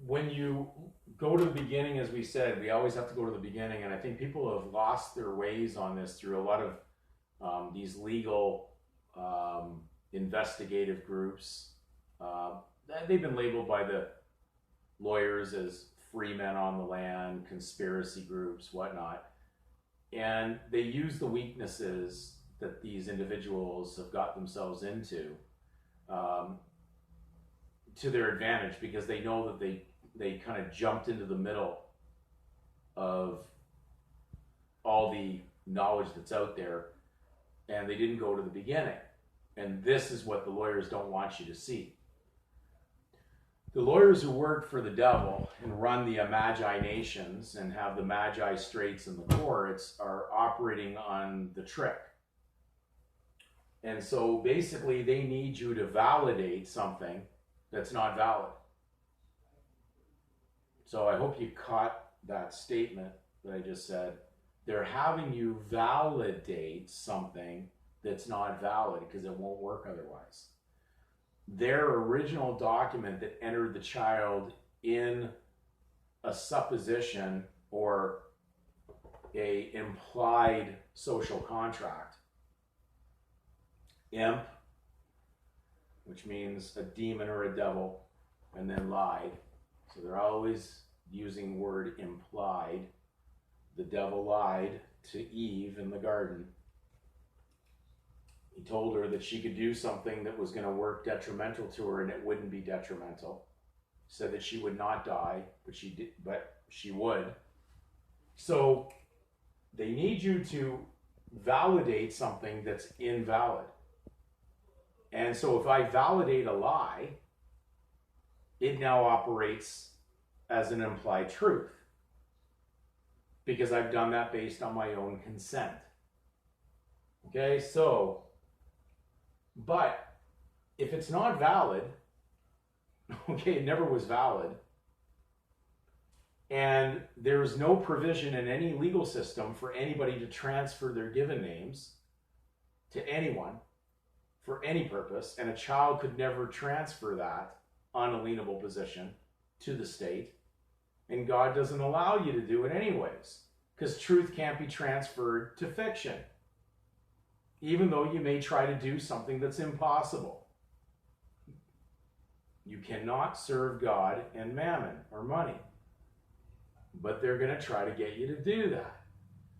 when you go to the beginning, as we said, we always have to go to the beginning, and I think people have lost their ways on this through a lot of these legal investigative groups. They've been labeled by the lawyers as free men on the land, conspiracy groups, whatnot. And they use the weaknesses that these individuals have got themselves into to their advantage, because they know that they kind of jumped into the middle of all the knowledge that's out there, and they didn't go to the beginning. And this is what the lawyers don't want you to see. The lawyers who work for the devil and run the Magi nations and have the Magi straits in the courts are operating on the trick. And so basically they need you to validate something that's not valid. So I hope you caught that statement that I just said. They're having you validate something that's not valid because it won't work otherwise. Their original document that entered the child in a supposition or a implied social contract. Imp, which means a demon or a devil, and then lied. So they're always using the word implied. The devil lied to Eve in the garden. He told her that she could do something that was going to work detrimental to her, and it wouldn't be detrimental. Said that she would not die, but she would. So they need you to validate something that's invalid. And so if I validate a lie, it now operates as an implied truth, because I've done that based on my own consent. Okay, so, but if it's not valid, okay, it never was valid, and there's no provision in any legal system for anybody to transfer their given names to anyone for any purpose, and a child could never transfer that unalienable position to the state, and God doesn't allow you to do it anyways, because truth can't be transferred to fiction, even though you may try to do something that's impossible. You cannot serve God and mammon or money, but they're going to try to get you to do that.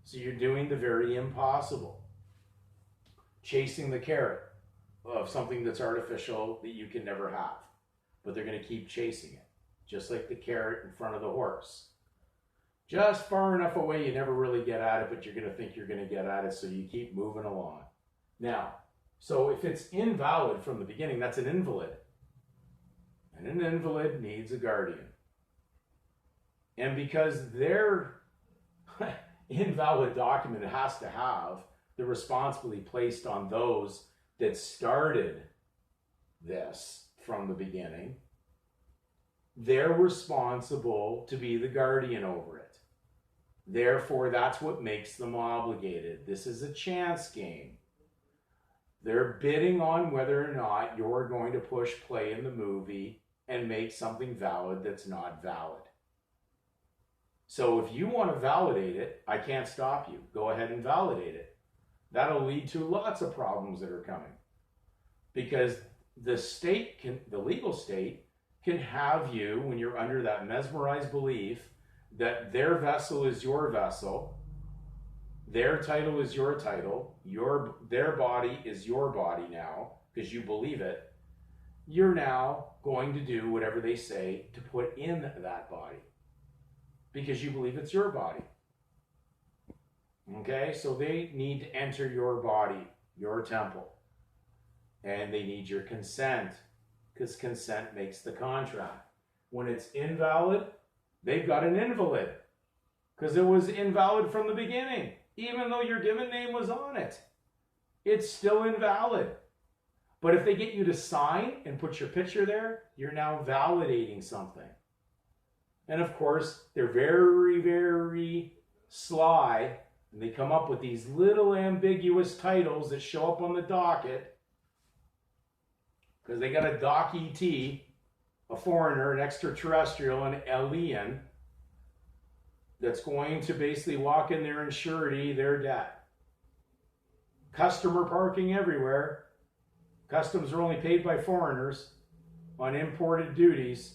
So you're doing the very impossible, chasing the carrot of something that's artificial that you can never have, but they're going to keep chasing it, just like the carrot in front of the horse. Just far enough away you never really get at it, but you're going to think you're going to get at it, so you keep moving along. Now, so if it's invalid from the beginning, that's an invalid. And an invalid needs a guardian. And because their invalid document has to have the responsibility placed on those that started this from the beginning, they're responsible to be the guardian over it. Therefore, that's what makes them obligated. This is a chance game. They're bidding on whether or not you're going to push play in the movie and make something valid that's not valid. So if you want to validate it, I can't stop you. Go ahead and validate it. That'll lead to lots of problems that are coming, because the state can, the legal state can have you, when you're under that mesmerized belief that their vessel is your vessel, their title is your title, their body is your body now, because you believe it, you're now going to do whatever they say to put in that body, because you believe it's your body. Okay, so they need to enter your body, your temple, and they need your consent, because consent makes the contract. When it's invalid, they've got an invalid, because it was invalid from the beginning. Even though your given name was on it, it's still invalid. But if they get you to sign and put your picture there, you're now validating something. And of course, they're very, very sly, and they come up with these little ambiguous titles that show up on the docket, because they got a doc ET, a foreigner, an extraterrestrial, an alien, that's going to basically walk in there and surety their debt. Customer parking everywhere. Customs are only paid by foreigners on imported duties.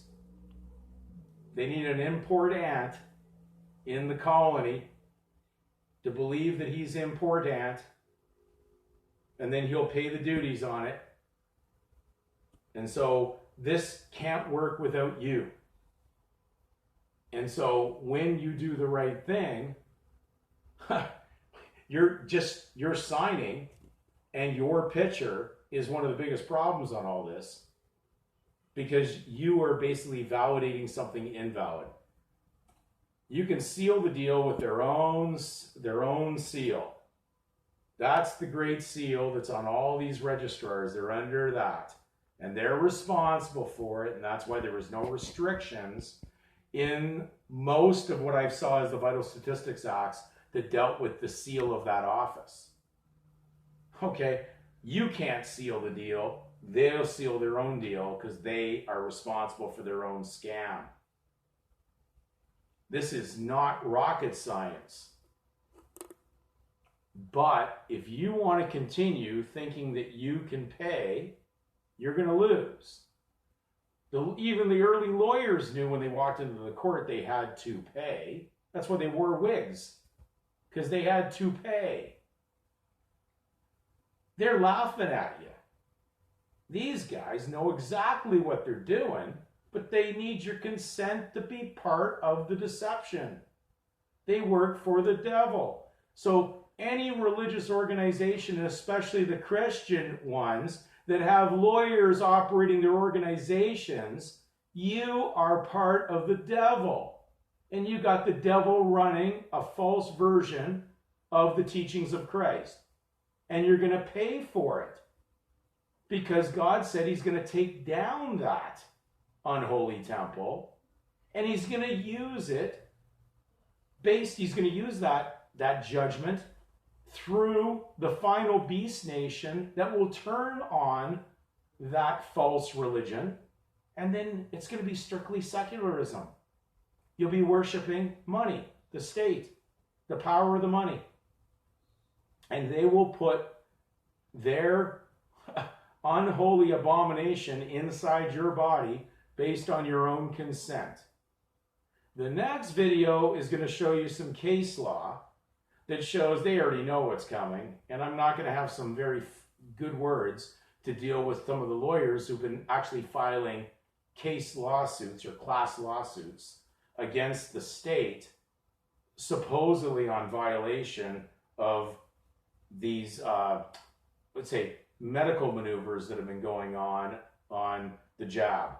They need an important in the colony to believe that he's important, and then he'll pay the duties on it. And so this can't work without you. And so when you do the right thing, you're signing, and your picture is one of the biggest problems on all this, because you are basically validating something invalid. You can seal the deal with their own seal. That's the great seal that's on all these registrars. They're under that, and they're responsible for it. And that's why there was no restrictions in most of what I saw as the Vital Statistics Acts that dealt with the seal of that office. Okay, you can't seal the deal. They'll seal their own deal because they are responsible for their own scam. This is not rocket science. But if you want to continue thinking that you can pay, you're going to lose. Even the early lawyers knew when they walked into the court they had to pay. That's why they wore wigs, because they had to pay. They're laughing at you. These guys know exactly what they're doing, but they need your consent to be part of the deception. They work for the devil. So any religious organization, and especially the Christian ones that have lawyers operating their organizations, you are part of the devil. And you got the devil running a false version of the teachings of Christ. And you're going to pay for it. Because God said he's going to take down that unholy temple, and he's going to use it he's going to use that judgment through the final beast nation that will turn on that false religion, and then it's going to be strictly secularism. You'll be worshiping money, the state, the power of the money, and they will put their unholy abomination inside your body based on your own consent. The next video is going to show you some case law that shows they already know what's coming, and I'm not going to have some very good words to deal with some of the lawyers who've been actually filing case lawsuits or class lawsuits against the state, supposedly on violation of these, let's say, medical maneuvers that have been going on the jab.